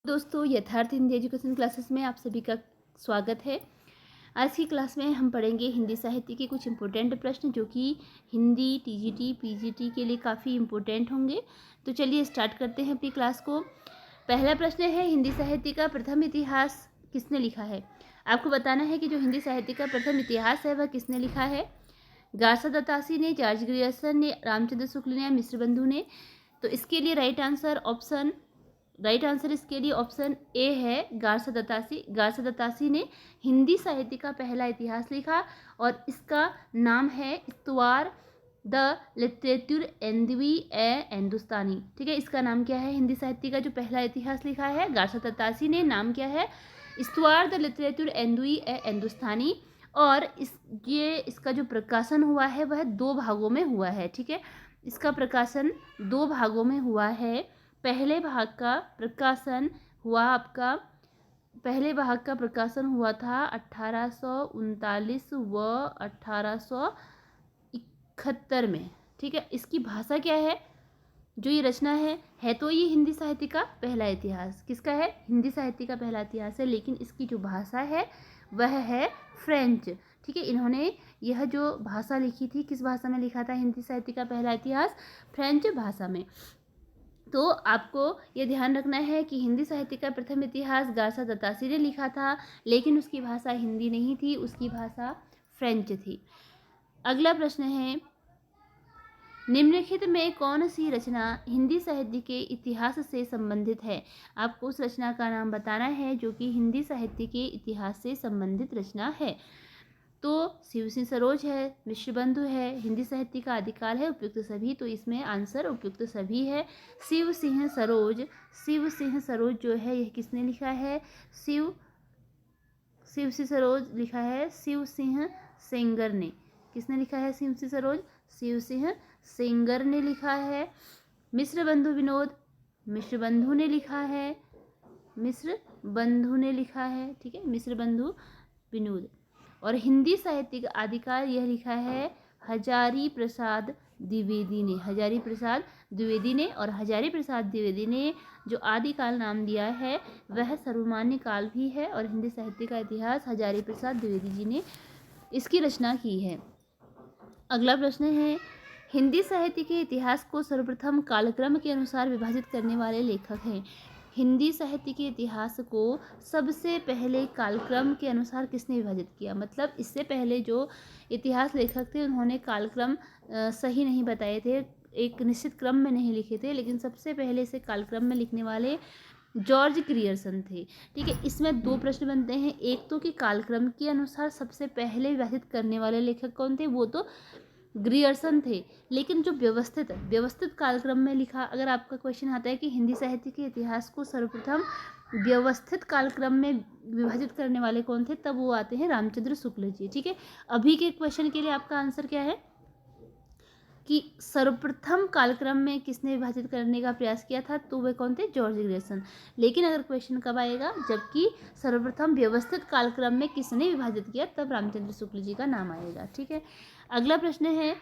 दोस्तों, यथार्थ Hindi education classes में आप सभी का स्वागत है। आज की क्लास में हम पढ़ेंगे हिंदी साहित्य के कुछ इम्पोर्टेंट प्रश्न जो कि हिंदी टीजीटी पीजीटी के लिए काफ़ी इम्पोर्टेंट होंगे। तो चलिए स्टार्ट करते हैं अपनी क्लास को। पहला प्रश्न है, हिंदी साहित्य का प्रथम इतिहास किसने लिखा है। आपको बताना है कि जो हिंदी साहित्य का प्रथम इतिहास है वह किसने लिखा है। गार्सा दत्तासी ने, जॉर्ज ग्रियर्सन ने, रामचंद्र शुक्ल ने या मिश्र बंधु ने। तो इसके लिए राइट आंसर इसके लिए ऑप्शन ए है, गार्सा दत्तासी। गार्सा दत्तासी ने हिंदी साहित्य का पहला इतिहास लिखा और इसका नाम है इस्तवार द लिटरेचर एंदवी ए हिंदुस्तानी। ठीक है, इसका नाम क्या है। हिंदी साहित्य का जो पहला इतिहास लिखा है गार्सा दत्तासी ने, नाम क्या है, इस्तवार द लिटरेचर एंदवी ए हिंदुस्तानी। और इसका जो प्रकाशन हुआ है वह 2 भागों में हुआ है। ठीक है, इसका प्रकाशन 2 भागों में हुआ है। पहले भाग का प्रकाशन हुआ था 1839 व 1871 में। ठीक है, इसकी भाषा क्या है, जो ये रचना है तो ये हिंदी साहित्य का पहला इतिहास किसका है, हिंदी साहित्य का पहला इतिहास है, लेकिन इसकी जो भाषा है वह है फ्रेंच। ठीक है, इन्होंने यह जो भाषा लिखी थी, किस भाषा में लिखा था हिंदी साहित्य का पहला इतिहास, फ्रेंच भाषा में। तो आपको ये ध्यान रखना है कि हिंदी साहित्य का प्रथम इतिहास गार्सा दत्तासी ने लिखा था, लेकिन उसकी भाषा हिंदी नहीं थी, उसकी भाषा फ्रेंच थी। अगला प्रश्न है, निम्नलिखित में कौन सी रचना हिंदी साहित्य के इतिहास से संबंधित है। आपको उस रचना का नाम बताना है जो कि हिंदी साहित्य के इतिहास से संबंधित रचना है। तो शिव सिंह सरोज है, मिश्र बंधु है, हिंदी साहित्य का आदिकाल है, उपयुक्त सभी। तो इसमें आंसर उपयुक्त सभी है। शिव सिंह सरोज जो है यह किसने लिखा है, शिव सिंह सरोज लिखा है शिव सिंह सेंगर ने। किसने लिखा है शिव सिंह सरोज, शिव सिंह सेंगर ने लिखा है। मिश्र बंधु ने लिखा है, ठीक है, मिश्र बंधु विनोद। और हिंदी साहित्य का आदिकाल यह लिखा है हजारी प्रसाद द्विवेदी ने। और हजारी प्रसाद द्विवेदी ने जो आदिकाल नाम दिया है वह सर्वमान्य काल भी है, और हिंदी साहित्य का इतिहास हजारी प्रसाद द्विवेदी जी ने इसकी रचना की है। अगला प्रश्न है, हिंदी साहित्य के इतिहास को सर्वप्रथम कालक्रम के अनुसार विभाजित करने वाले लेखक हैं। हिंदी साहित्य के इतिहास को सबसे पहले कालक्रम के अनुसार किसने विभाजित किया। मतलब इससे पहले जो इतिहास लेखक थे उन्होंने कालक्रम सही नहीं बताए थे, एक निश्चित क्रम में नहीं लिखे थे, लेकिन सबसे पहले से कालक्रम में लिखने वाले जॉर्ज ग्रियर्सन थे। ठीक है, इसमें 2 प्रश्न बनते हैं। एक तो कि कालक्रम के अनुसार सबसे पहले विभाजित करने वाले लेखक कौन थे, वो तो ग्रियर्सन थे, लेकिन जो व्यवस्थित कालक्रम में लिखा, अगर आपका क्वेश्चन आता है कि हिंदी साहित्य के इतिहास को सर्वप्रथम व्यवस्थित कालक्रम में विभाजित करने वाले कौन थे, तब वो आते हैं रामचंद्र शुक्ल जी। ठीक है, अभी के क्वेश्चन के लिए आपका आंसर क्या है कि सर्वप्रथम कालक्रम में किसने विभाजित करने का प्रयास किया था, तो वे कौन थे, जॉर्ज ग्रियर्सन। लेकिन अगर क्वेश्चन कब आएगा, जबकि सर्वप्रथम व्यवस्थित कालक्रम में किसने विभाजित किया, तब रामचंद्र शुक्ल जी का नाम आएगा। ठीक है, अगला प्रश्न है,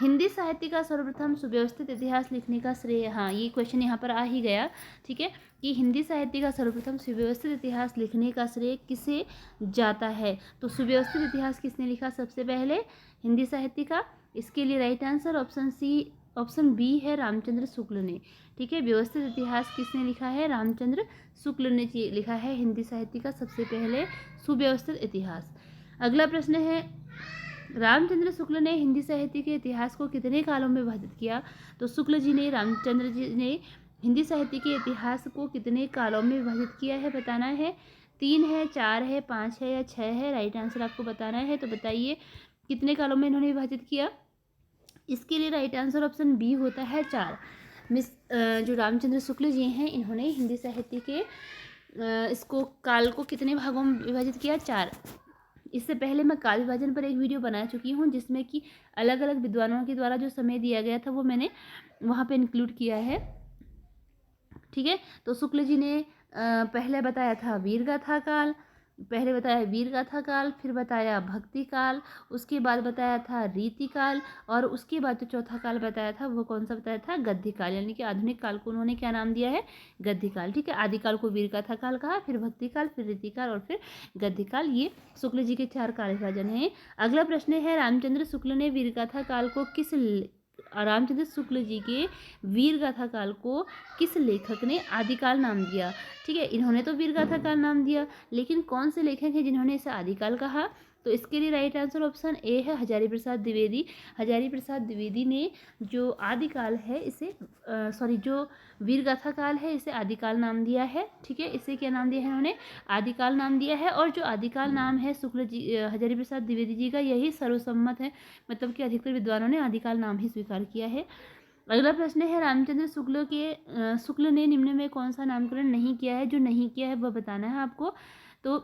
हिंदी साहित्य का सर्वप्रथम सुव्यवस्थित इतिहास लिखने का श्रेय, हाँ ये क्वेश्चन यहाँ पर आ ही गया। ठीक है, कि हिंदी साहित्य का सर्वप्रथम सुव्यवस्थित इतिहास लिखने का श्रेय किसे जाता है। तो सुव्यवस्थित इतिहास किसने लिखा सबसे पहले हिंदी साहित्य का, इसके लिए राइट आंसर ऑप्शन बी है, रामचंद्र शुक्ल ने। ठीक है, व्यवस्थित इतिहास किसने लिखा है, रामचंद्र शुक्ल ने लिखा है हिंदी साहित्य का सबसे पहले सुव्यवस्थित इतिहास। अगला प्रश्न है, रामचंद्र शुक्ल ने हिंदी साहित्य के इतिहास को कितने कालों में विभाजित किया। तो रामचंद्र जी ने हिंदी साहित्य के इतिहास को कितने कालों में विभाजित किया है, बताना है। 3 है, 4 है, 5 है या 6 है, राइट आंसर आपको बताना है। तो बताइए कितने कालों में इन्होंने विभाजित किया। इसके लिए राइट आंसर ऑप्शन बी होता है 4। जो रामचंद्र शुक्ल जी हैं इन्होंने हिंदी साहित्य के इसको काल को कितने भागों में विभाजित किया, 4। इससे पहले मैं काल विभाजन पर एक वीडियो बना चुकी हूँ, जिसमें कि अलग अलग विद्वानों के द्वारा जो समय दिया गया था वो मैंने वहाँ पे इंक्लूड किया है। ठीक है, तो शुक्ल जी ने पहले बताया था वीरगाथा काल, पहले बताया वीर गाथा काल, फिर बताया भक्ति काल, उसके बाद बताया था रीति काल, और उसके बाद जो चौथा काल बताया था वो कौन सा बताया था, गद्य काल। यानी कि आधुनिक काल को उन्होंने क्या नाम दिया है, गद्य काल। ठीक है, आदिकाल को वीर गाथा काल कहा, फिर भक्ति काल, फिर रीति काल और फिर गद्य काल। ये शुक्ल जी के 4 काल विभाजन है। अगला प्रश्न है, रामचंद्र शुक्ल ने वीर गाथा काल को रामचंद्र शुक्ल जी के वीर गाथा काल को किस लेखक ने आदिकाल नाम दिया। ठीक है, इन्होंने तो वीर गाथा काल नाम दिया, लेकिन कौन से लेखक हैं जिन्होंने इसे आदिकाल कहा। तो इसके लिए राइट आंसर ऑप्शन ए है, हजारी प्रसाद द्विवेदी। हजारी प्रसाद द्विवेदी ने जो आदिकाल है इसे जो वीर गाथा काल है इसे आदिकाल नाम दिया है। ठीक है, इसे क्या नाम दिया है इन्होंने, आदिकाल नाम दिया है। और जो आदिकाल नाम है शुक्ल जी हजारी प्रसाद द्विवेदी जी का, यही सर्वसम्मत है, मतलब कि अधिकतर विद्वानों ने आदिकाल नाम ही स्वीकार किया है। अगला प्रश्न है, रामचंद्र शुक्ल ने निम्न में कौन सा नामकरण नहीं किया है। जो नहीं किया है वह बताना है आपको। तो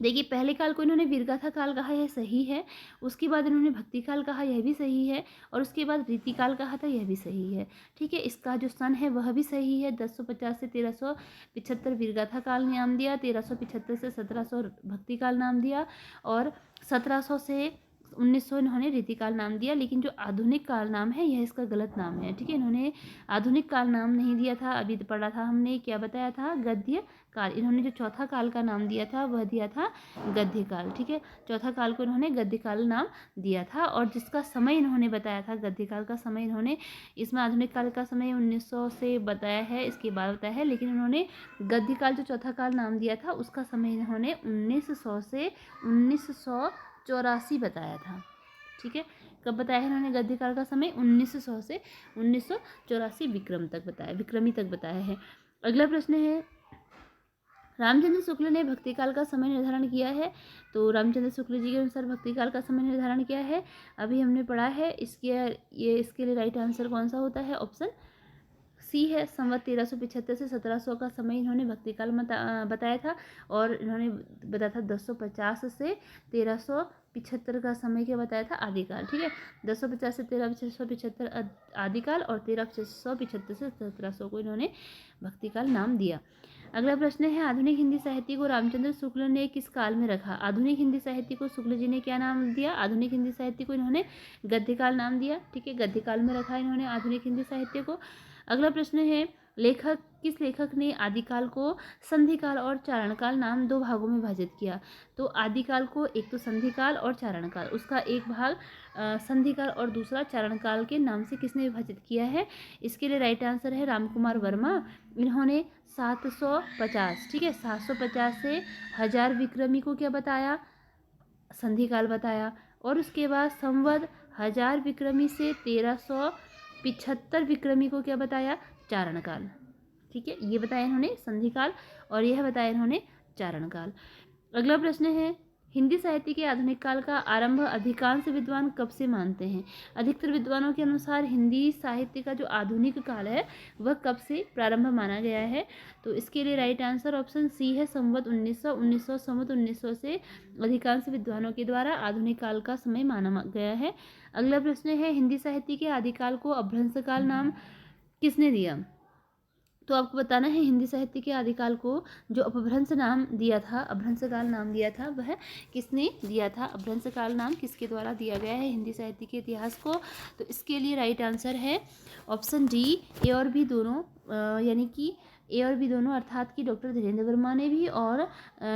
देखिए, पहले काल को इन्होंने वीरगाथा काल कहा, यह सही है। उसके बाद इन्होंने भक्ति काल कहा, यह भी सही है। और उसके बाद रीति काल कहा था, यह भी सही है। ठीक है, इसका जो सन है वह भी सही है। 1050 से 1375 वीरगाथा काल नाम दिया, 1375 से 1700 भक्ति काल नाम दिया, और 1700 से 1900 इन्होंने रीतिकाल नाम दिया। लेकिन जो आधुनिक काल नाम है यह इसका गलत नाम है। ठीक है, इन्होंने आधुनिक काल नाम नहीं दिया था, अभी पढ़ा था हमने, क्या बताया था, गद्य काल। इन्होंने जो चौथा काल का नाम दिया था वह दिया था गद्य काल। ठीक है, चौथा काल को इन्होंने गद्य काल नाम दिया था, और जिसका समय इन्होंने बताया था गद्य काल का समय, इन्होंने इसमें आधुनिक काल का समय 1900 से बताया है, इसके बाद बताया है। लेकिन इन्होंने गद्य काल जो चौथा काल नाम दिया था उसका समय इन्होंने 1900 से 1984 बताया था। ठीक है, कब बताया है इन्होंने गद्य काल का समय, 1900 से 1984 विक्रमी तक बताया है। अगला प्रश्न है, रामचंद्र शुक्ल ने भक्ति काल का समय निर्धारण किया है। तो रामचंद्र शुक्ल जी के अनुसार भक्ति काल का समय निर्धारण किया है, अभी हमने पढ़ा है। इसके लिए राइट आंसर कौन सा होता है, ऑप्शन सी है। संवत 1375 से 1700 का समय इन्होंने भक्ति काल बताया था, और इन्होंने बताया था 1050 से 1375 का समय क्या बताया था, आदिकाल। ठीक है, 1050 से 1375 आदिकाल, और 1375 से 1700 को इन्होंने भक्ति काल नाम दिया। अगला प्रश्न है, आधुनिक हिंदी साहित्य को रामचंद्र शुक्ल ने किस काल में रखा। आधुनिक हिंदी साहित्य को शुक्ल जी ने क्या नाम दिया, आधुनिक हिंदी साहित्य को इन्होंने गद्यकाल नाम दिया। ठीक है, गद्यकाल में रखा इन्होंने आधुनिक हिंदी साहित्य को। अगला प्रश्न है, किस लेखक ने आदिकाल को संधिकाल और चारणकाल नाम 2 भागों में विभाजित किया। तो आदिकाल को एक तो संधिकाल और चारणकाल, उसका एक भाग संधिकाल और दूसरा चारणकाल के नाम से किसने विभाजित किया है। इसके लिए राइट आंसर है रामकुमार वर्मा। इन्होंने 750, ठीक है, 750 से 1000 विक्रमी को क्या बताया, संधिकाल बताया। और उसके बाद संवत 1000 विक्रमी से 1375 विक्रमी को क्या बताया, चारणकाल। ठीक है, ये बताया इन्होंने संधिकाल, और यह बताया इन्होंने चारणकाल। अगला प्रश्न है, हिंदी साहित्य के आधुनिक काल का आरंभ अधिकांश विद्वान कब से मानते हैं। अधिकतर विद्वानों के अनुसार हिंदी साहित्य का जो आधुनिक काल है वह कब से प्रारंभ माना गया है। तो इसके लिए राइट आंसर ऑप्शन सी है, संवत 1900 संवत 1900 से अधिकांश विद्वानों के द्वारा आधुनिक काल का समय माना गया है। अगला प्रश्न है, हिंदी साहित्य के आदिकाल को अपभ्रंश काल नाम किसने दिया। तो आपको बताना है हिंदी साहित्य के आदिकाल को जो अपभ्रंश नाम दिया था, अपभ्रंश काल नाम दिया था, वह किसने दिया था। अपभ्रंश काल नाम किसके द्वारा दिया गया है हिंदी साहित्य के इतिहास को। तो इसके लिए राइट आंसर है ऑप्शन डी, ए और बी दोनों, यानी कि ए और बी दोनों, अर्थात कि डॉक्टर धीरेन्द्र वर्मा ने भी और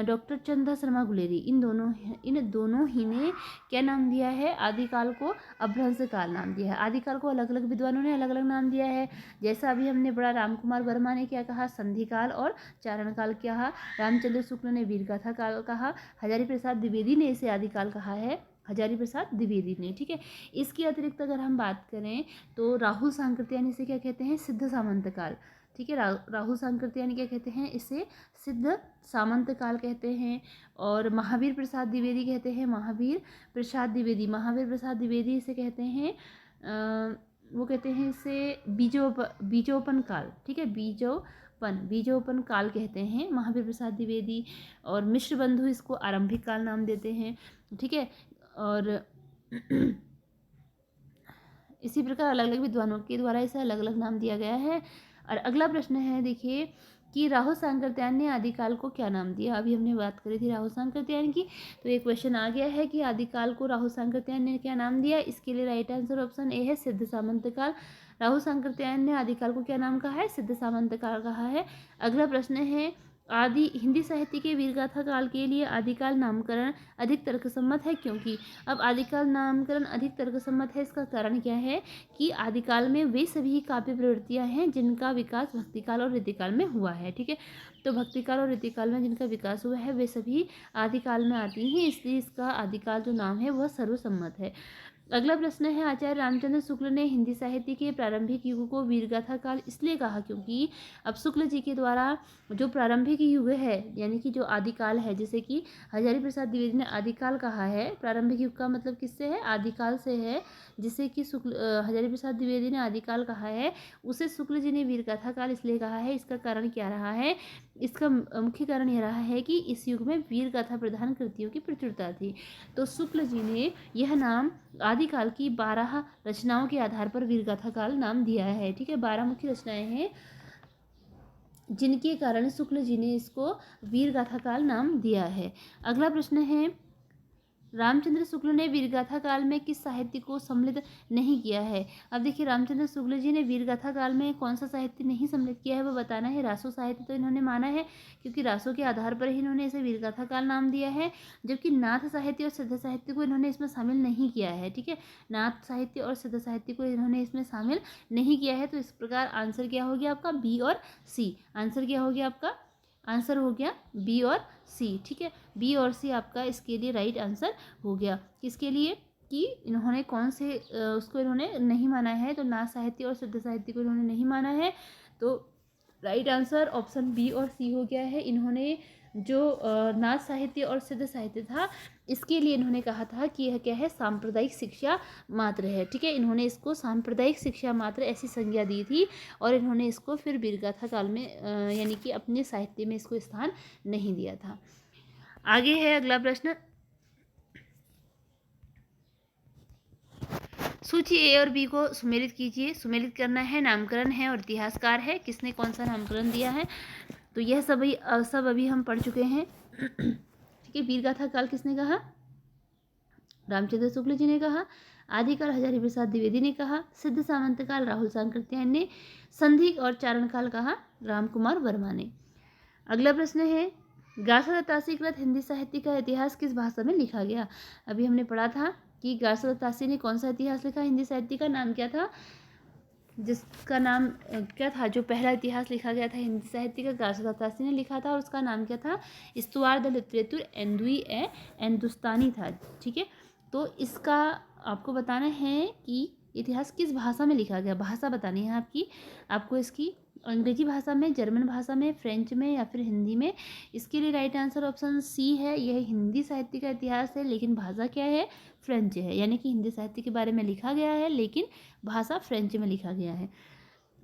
डॉक्टर चंदा शर्मा गुलेरी, इन दोनों ही ने क्या नाम दिया है, आदिकाल को अपभ्रंश काल नाम दिया है। आदिकाल को अलग अलग विद्वानों ने अलग अलग नाम दिया है, जैसा अभी हमने पढ़ा, रामकुमार वर्मा ने क्या कहा, संधिकाल और चारणकाल कहा। रामचंद्र शुक्ल ने वीरगाथा काल कहा। हजारी प्रसाद द्विवेदी ने इसे आदिकाल कहा है, हजारी प्रसाद द्विवेदी ने। ठीक है, इसके अतिरिक्त अगर हम बात करें तो राहुल सांकृत्यायन इसे क्या कहते हैं, सिद्ध सामंत काल। ठीक है, राहुल सांकृत्यायन क्या कहते हैं, इसे सिद्ध सामंत काल कहते हैं। और महावीर प्रसाद द्विवेदी कहते हैं महावीर प्रसाद द्विवेदी इसे कहते हैं वो कहते हैं इसे बीजोपन काल। ठीक है, बीजोपन काल कहते हैं महावीर प्रसाद द्विवेदी। और मिश्र बंधु इसको आरंभिक काल नाम देते हैं। ठीक है, और इसी प्रकार अलग अलग विद्वानों के द्वारा इसे अलग अलग नाम दिया गया है। और अगला प्रश्न है, देखिए कि राहु सांकृत्यायन ने आदिकाल को क्या नाम दिया। अभी हमने बात करी थी राहु सांकृत्यायन की, तो ये क्वेश्चन आ गया है कि आदिकाल को राहु सांकृत्यायन ने क्या नाम दिया। इसके लिए राइट आंसर ऑप्शन ए है सिद्ध सामंत काल। राहु सांकृत्यायन ने आदिकाल को क्या नाम कहा है, सिद्ध सामंत काल कहा है। अगला प्रश्न है आदि हिंदी साहित्य के वीरगाथा काल के लिए आदिकाल नामकरण अधिक तर्कसम्मत है क्योंकि। अब आदिकाल नामकरण अधिक तर्कसम्मत है, इसका कारण क्या है कि आदिकाल में वे सभी काव्य प्रवृत्तियां हैं जिनका विकास भक्तिकाल और रीतिकाल में हुआ है। ठीक है, तो भक्तिकाल और रीतिकाल में जिनका विकास हुआ है वे सभी आदिकाल में आती हैं, इसलिए इसका आदिकाल जो नाम है वह सर्वसम्मत है। अगला प्रश्न है आचार्य रामचंद्र शुक्ल ने हिंदी साहित्य के प्रारंभिक युग को वीरगाथा काल इसलिए कहा क्योंकि अब शुक्ल जी के द्वारा जो प्रारंभिक युग है यानी कि जो आदिकाल है, जैसे कि हजारी प्रसाद द्विवेदी ने आदिकाल कहा है, प्रारंभिक युग का मतलब किससे है, आदिकाल से है, जिसे कि हजारी प्रसाद द्विवेदी ने आदिकाल कहा है, उसे शुक्ल जी ने वीरगाथा काल इसलिए कहा है। इसका कारण क्या रहा है, इसका मुख्य कारण यह रहा है कि इस युग में वीरगाथा प्रधान कृतियों की प्रचुरता थी, तो शुक्ल जी ने यह नाम आदिकाल की 12 रचनाओं के आधार पर वीरगाथा काल नाम दिया है। ठीक है, 12 मुख्य रचनाएं हैं जिनके कारण शुक्ल जी ने इसको वीरगाथा काल नाम दिया है। अगला प्रश्न है रामचंद्र शुक्ल ने वीरगाथा काल में किस साहित्य को सम्मिलित नहीं किया है। अब देखिए रामचंद्र शुक्ल जी ने वीरगाथा काल में कौन सा साहित्य नहीं सम्मिलित किया है वो बताना है। रासो साहित्य तो इन्होंने माना है क्योंकि रासो के आधार पर ही इन्होंने इसे वीरगाथा काल नाम दिया है, जबकि नाथ साहित्य और सिद्ध साहित्य को इन्होंने इसमें शामिल नहीं किया है। ठीक है, नाथ साहित्य और सिद्ध साहित्य को इन्होंने इसमें शामिल नहीं किया है, तो इस प्रकार आंसर क्या हो गया आपका, बी और सी। आंसर क्या हो गया आपका, आंसर हो गया बी और सी। ठीक है, बी और सी आपका इसके लिए राइट आंसर हो गया। किसके लिए कि इन्होंने कौन से उसको इन्होंने नहीं माना है, तो नाथ साहित्य और सिद्ध साहित्य को इन्होंने नहीं माना है, तो राइट आंसर ऑप्शन बी और सी हो गया है। इन्होंने जो नाथ साहित्य और सिद्ध साहित्य था इसके लिए इन्होंने कहा था कि यह क्या है, सांप्रदायिक शिक्षा मात्र है। ठीक है, इन्होंने इसको सांप्रदायिक शिक्षा मात्र ऐसी संज्ञा दी थी और इन्होंने इसको फिर वीरगाथा काल में यानी कि अपने साहित्य में इसको स्थान नहीं दिया था। आगे है अगला प्रश्न, सूची ए और बी को सुमेलित कीजिए। सुमेलित करना है, नामकरण है और इतिहासकार है, किसने कौन सा नामकरण दिया है, तो यह सब अभी हम पढ़ चुके हैं। ठीक है, वीरगाथा काल किसने कहा, रामचंद्र शुक्ल जी ने कहा, आदिकाल हजारी प्रसाद द्विवेदी ने कहा, सिद्ध सामंत काल राहुल सांकृत्यायन ने, संधि और चारण काल कहा राम कुमार वर्मा ने। अगला प्रश्न है गासा दत्तासी कृत हिंदी साहित्य का इतिहास किस भाषा में लिखा गया। अभी हमने पढ़ा था कि गासा दत्तासी ने कौन सा इतिहास लिखा, हिंदी साहित्य का नाम क्या था, जिसका नाम क्या था, जो पहला इतिहास लिखा गया था हिंदी साहित्य का गासा दत्तासी ने लिखा था और उसका नाम क्या था, इस्तवार द लिटरेचर एंदुई ए हिंदुस्तानी था। ठीक है, तो इसका आपको बताना है कि इतिहास किस भाषा में लिखा गया, भाषा बतानी है आपको इसकी अंग्रेजी भाषा में, जर्मन भाषा में, फ्रेंच में या फिर हिंदी में। इसके लिए राइट आंसर ऑप्शन सी है, यह हिंदी साहित्य का इतिहास है लेकिन भाषा क्या है, फ्रेंच है, यानी कि हिंदी साहित्य के बारे में लिखा गया है लेकिन भाषा फ्रेंच में लिखा गया है।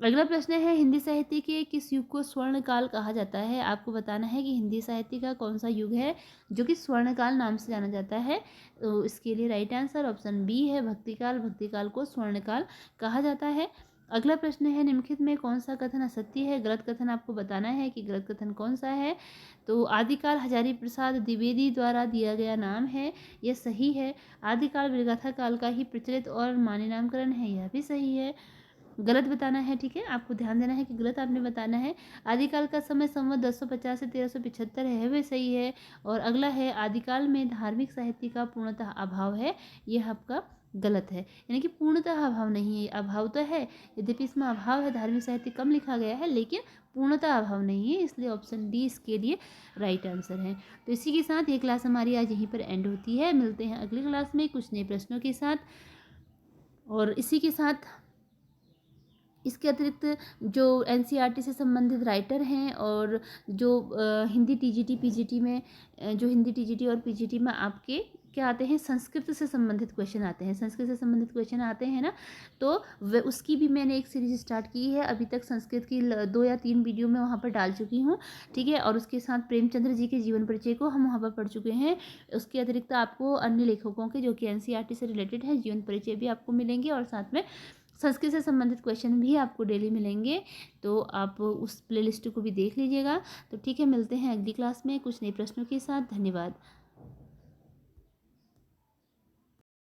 अगला प्रश्न है हिंदी साहित्य के किस युग को स्वर्णकाल कहा जाता है। आपको बताना है कि हिंदी साहित्य का कौन सा युग है जो कि स्वर्णकाल नाम से जाना जाता है, तो इसके लिए राइट आंसर ऑप्शन बी है, भक्तिकाल। भक्तिकाल को स्वर्णकाल कहा जाता है। अगला प्रश्न है निम्नलिखित में कौन सा कथन असत्य है। गलत कथन आपको बताना है कि गलत कथन कौन सा है, तो आदिकाल हजारी प्रसाद द्विवेदी द्वारा दिया गया नाम है, यह सही है। आदिकाल वीरगाथा काल का ही प्रचलित और मान्य नामकरण है, यह भी सही है। गलत बताना है, ठीक है, आपको ध्यान देना है कि गलत आपने बताना है। आदिकाल का समय संवत 1050 से 1375 है, वह सही है। और अगला है आदिकाल में धार्मिक साहित्य का पूर्णतः अभाव है, यह आपका गलत है, यानी कि पूर्णतः अभाव नहीं है, अभाव तो है, यद्यपि इसमें अभाव है, धार्मिक साहित्य कम लिखा गया है लेकिन पूर्णतः अभाव नहीं है, इसलिए ऑप्शन डी इसके लिए राइट आंसर है। तो इसी के साथ ये क्लास हमारी आज यहीं पर एंड होती है। मिलते हैं अगली क्लास में कुछ नए प्रश्नों के साथ। और इसी के साथ इसके अतिरिक्त जो एनसीईआरटी से संबंधित राइटर हैं और जो हिंदी टीजीटी पीजीटी में जो हिंदी टीजीटी और पीजीटी में आपके क्या आते हैं, संस्कृत से संबंधित क्वेश्चन आते हैं, संस्कृत से संबंधित क्वेश्चन आते हैं ना, तो वह उसकी भी मैंने एक सीरीज स्टार्ट की है। अभी तक संस्कृत की 2 या 3 वीडियो मैं वहाँ पर डाल चुकी हूँ, ठीक है। और उसके साथ प्रेमचंद्र जी के जीवन परिचय को हम वहाँ पर पढ़ चुके हैं। उसके अतिरिक्त आपको अन्य लेखकों के जो कि एनसीईआरटी से रिलेटेड है जीवन परिचय भी आपको मिलेंगे और साथ में संस्कृत से संबंधित क्वेश्चन भी आपको डेली मिलेंगे, तो आप उस प्लेलिस्ट को भी देख लीजिएगा। तो ठीक है, मिलते हैं अगली क्लास में कुछ नए प्रश्नों के साथ। धन्यवाद।